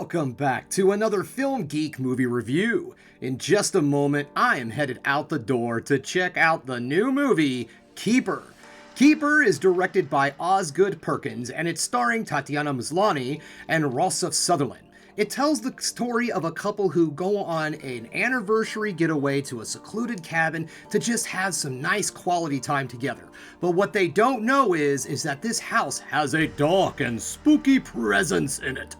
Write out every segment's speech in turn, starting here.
Welcome back to another Film Geek movie review. In just a moment, I am headed out the door to check out the new movie, Keeper. Keeper is directed by Osgood Perkins, and it's starring Tatiana Maslany and Rossif Sutherland. It tells the story of a couple who go on an anniversary getaway to a secluded cabin to just have some nice quality time together. But what they don't know is that this house has a dark and spooky presence in it.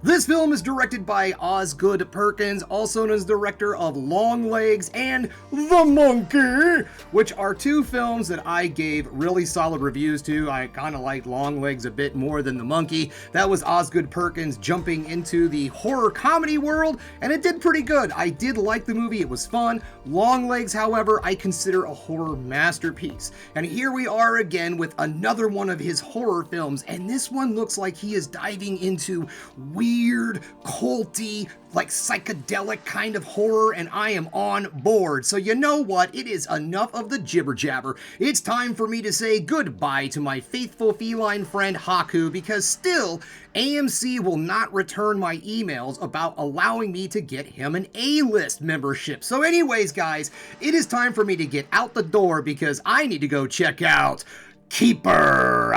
This film is directed by Osgood Perkins, also known as director of Longlegs and The Monkey, which are two films that I gave really solid reviews to. I kind of liked Longlegs a bit more than The Monkey. That was Osgood Perkins jumping into the horror comedy world, and it did pretty good. I did like the movie, it was fun. Longlegs, however, I consider a horror masterpiece. And here we are again with another one of his horror films, and this one looks like he is diving into weird, culty, like psychedelic kind of horror, and I am on board. So you know what? It is enough of the jibber jabber. It's time for me to say goodbye to my faithful feline friend Haku, because still, AMC will not return my emails about allowing me to get him an A-list membership. So anyways, guys, it is time for me to get out the door because I need to go check out Keeper.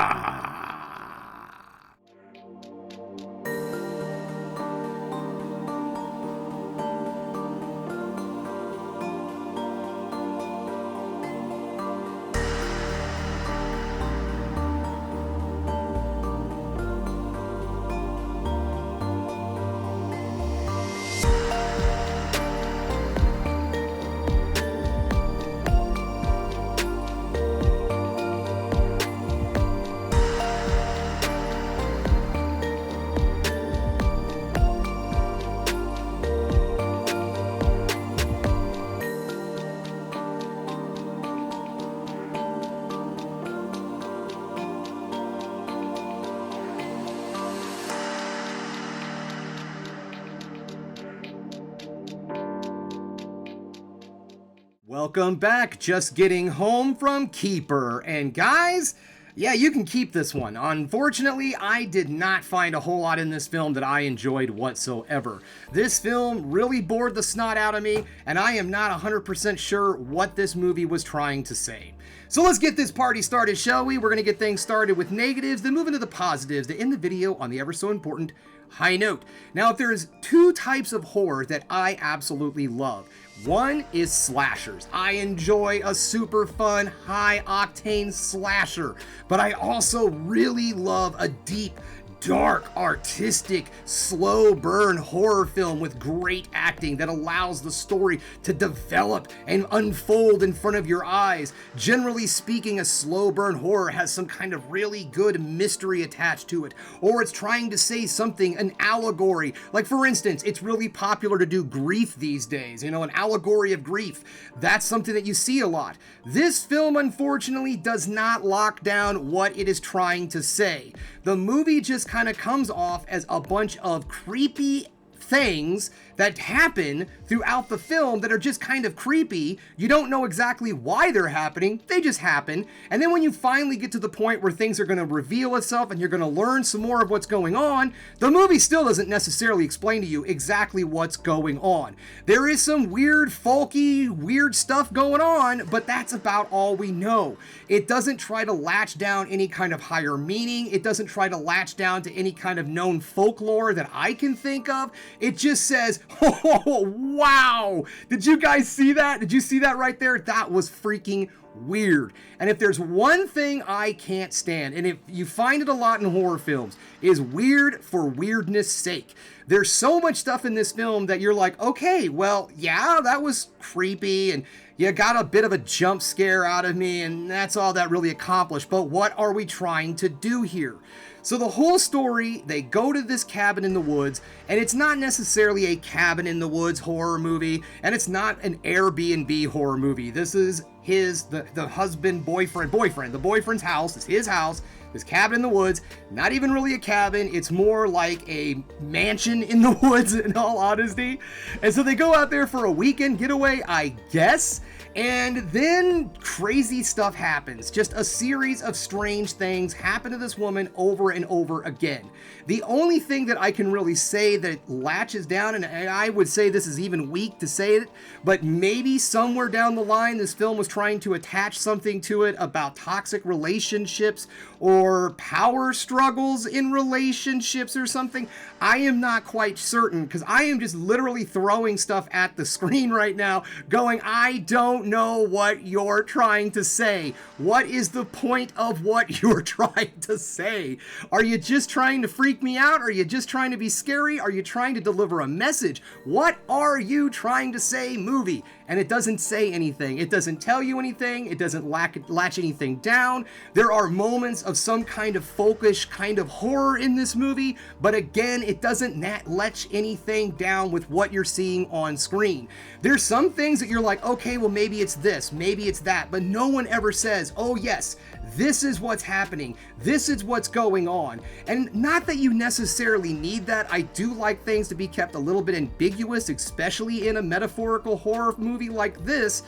Welcome back, just getting home from Keeper. And guys, yeah, you can keep this one. Unfortunately, I did not find a whole lot in this film that I enjoyed whatsoever. This film really bored the snot out of me, and I am not 100% sure what this movie was trying to say. So let's get this party started, shall we? We're going to get things started with negatives, then move into the positives, to end the video on the ever so important high note. Now, if there's two types of horror that I absolutely love, one is slashers. I enjoy a super fun, high-octane slasher, but I also really love a deep, dark, artistic, slow burn horror film with great acting that allows the story to develop and unfold in front of your eyes. Generally speaking, a slow burn horror has some kind of really good mystery attached to it, or it's trying to say something, an allegory. Like, for instance, it's really popular to do grief these days, you know, an allegory of grief. That's something that you see a lot. This film, unfortunately, does not lock down what it is trying to say. The movie just kind of comes off as a bunch of creepy things that happen throughout the film that are just kind of creepy. You don't know exactly why they're happening, they just happen. And then when you finally get to the point where things are going to reveal itself and you're going to learn some more of what's going on, the movie still doesn't necessarily explain to you exactly what's going on. There is some weird, folky, weird stuff going on, but that's about all we know. It doesn't try to latch down any kind of higher meaning. It doesn't try to latch down to any kind of known folklore that I can think of. It just says, oh, wow! Did you guys see that? Did you see that right there? That was freaking weird. And if there's one thing I can't stand, and if you find it a lot in horror films, is weird for weirdness sake. There's so much stuff in this film that you're like, okay, well, yeah, that was creepy, and you got a bit of a jump scare out of me, and that's all that really accomplished. But what are we trying to do here? So the whole story, they go to this cabin in the woods, and it's not necessarily a cabin in the woods horror movie, and it's not an Airbnb horror movie. This is the husband, boyfriend. The boyfriend's house is his house, this cabin in the woods. Not even really a cabin, it's more like a mansion in the woods, in all honesty. And so they go out there for a weekend getaway, I guess. And then crazy stuff happens. Just a series of strange things happen to this woman over and over again. The only thing that I can really say that latches down, and I would say this is even weak to say it, but maybe somewhere down the line this film was trying to attach something to it about toxic relationships or power struggles in relationships or something. I am not quite certain, because I am just literally throwing stuff at the screen right now going, I don't know what you're trying to say. What is the point of what you're trying to say? Are you just trying to freak me out? Are you just trying to be scary? Are you trying to deliver a message? What are you trying to say, movie? And it doesn't say anything. It doesn't tell you anything. It doesn't latch anything down. There are moments of some kind of folkish kind of horror in this movie, but again, it doesn't latch anything down with what you're seeing on screen. There's some things that you're like, okay, well, maybe it's this, maybe it's that, but no one ever says, oh yes, this is what's happening, this is what's going on. And not that you necessarily need that. I do like things to be kept a little bit ambiguous, especially in a metaphorical horror movie like this.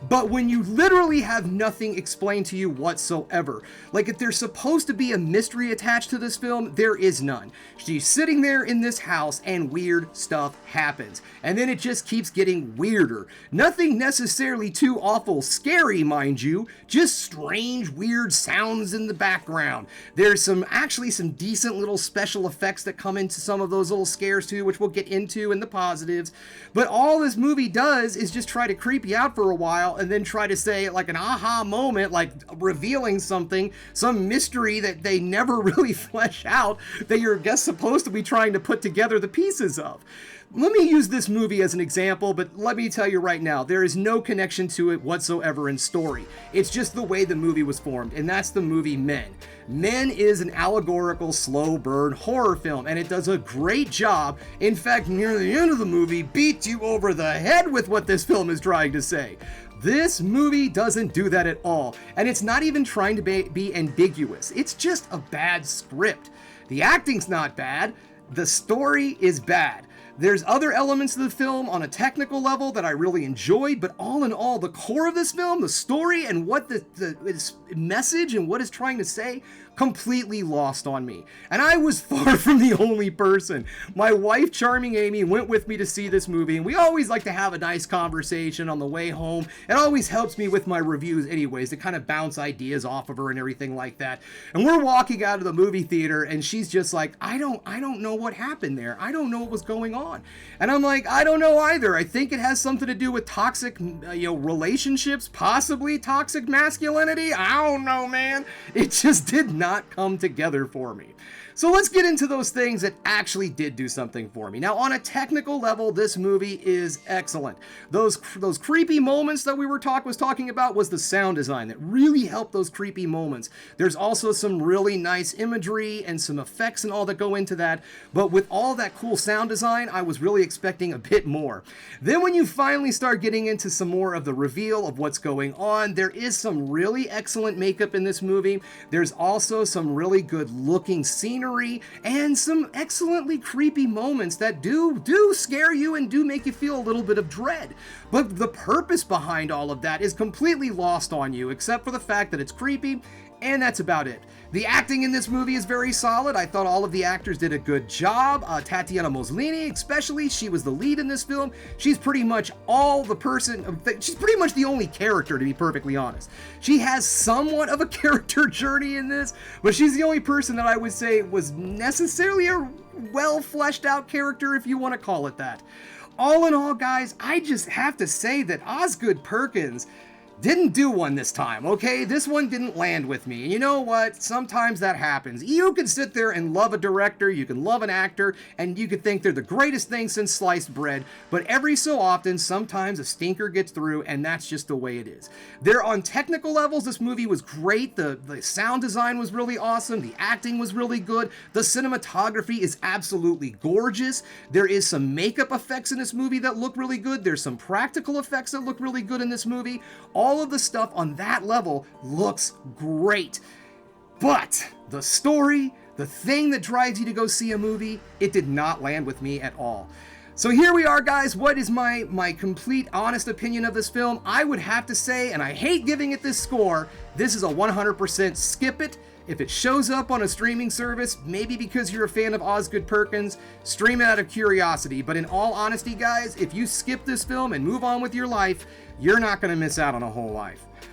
But when you literally have nothing explained to you whatsoever, like if there's supposed to be a mystery attached to this film, there is none. She's sitting there in this house and weird stuff happens. And then it just keeps getting weirder. Nothing necessarily too awful scary, mind you, just strange, weird sounds in the background. There's actually some decent little special effects that come into some of those little scares too, which we'll get into in the positives. But all this movie does is just try to creep you out for a while and then try to say like an aha moment, like revealing something, some mystery that they never really flesh out that you're supposed to be trying to put together the pieces of. Let me use this movie as an example, but let me tell you right now, there is no connection to it whatsoever in story. It's just the way the movie was formed, and that's the movie Men. Men is an allegorical, slow burn horror film, and it does a great job. In fact, near the end of the movie, beats you over the head with what this film is trying to say. This movie doesn't do that at all, and it's not even trying to be ambiguous. It's just a bad script. The acting's not bad, the story is bad. There's other elements of the film on a technical level that I really enjoyed, but all in all, the core of this film, the story and what its message and what it's trying to say, completely lost on me. And I was far from the only person. My wife, Charming Amy, went with me to see this movie, and we always like to have a nice conversation on the way home. It always helps me with my reviews anyways, to kind of bounce ideas off of her and everything like that. And we're walking out of the movie theater, and she's just like, I don't know what happened there. I don't know what was going on. And I'm like, I don't know either. I think it has something to do with toxic, relationships, possibly toxic masculinity. I don't know, man. It just did not come together for me. So let's get into those things that actually did do something for me. Now, on a technical level, this movie is excellent. Those creepy moments that we was talking about was the sound design that really helped those creepy moments. There's also some really nice imagery and some effects and all that go into that. But with all that cool sound design, I was really expecting a bit more. Then when you finally start getting into some more of the reveal of what's going on, there is some really excellent makeup in this movie. There's also some really good looking scenery and some excellently creepy moments that do scare you and do make you feel a little bit of dread. But the purpose behind all of that is completely lost on you, except for the fact that it's creepy, and that's about it. The acting in this movie is very solid. I thought all of the actors did a good job. Tatiana Maslany, especially, she was the lead in this film. She's pretty much she's pretty much the only character, to be perfectly honest. She has somewhat of a character journey in this, but she's the only person that I would say was necessarily a well fleshed out character, if you want to call it that. All in all, guys, I just have to say that Osgood Perkins didn't do one this time, okay? This one didn't land with me. And you know what? Sometimes that happens. You can sit there and love a director, you can love an actor, and you can think they're the greatest thing since sliced bread, but every so often, sometimes a stinker gets through, and that's just the way it is. On technical levels, this movie was great. The sound design was really awesome. The acting was really good. The cinematography is absolutely gorgeous. There is some makeup effects in this movie that look really good. There's some practical effects that look really good in this movie. all of the stuff on that level looks great. But the story, the thing that drives you to go see a movie, it did not land with me at all. So here we are, guys. What is my complete honest opinion of this film? I would have to say, and I hate giving it this score, this is a 100% skip it. If it shows up on a streaming service, maybe because you're a fan of Osgood Perkins, stream it out of curiosity. But in all honesty, guys, if you skip this film and move on with your life, you're not going to miss out on a whole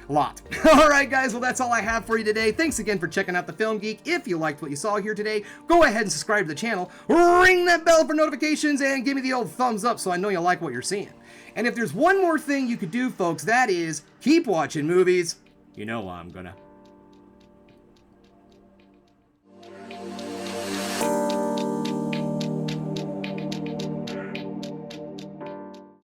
lot. Alright guys, well that's all I have for you today. Thanks again for checking out the Film Geek. If you liked what you saw here today, go ahead and subscribe to the channel, ring that bell for notifications, and give me the old thumbs up so I know you like what you're seeing. And if there's one more thing you could do, folks, that is keep watching movies. You know I'm gonna.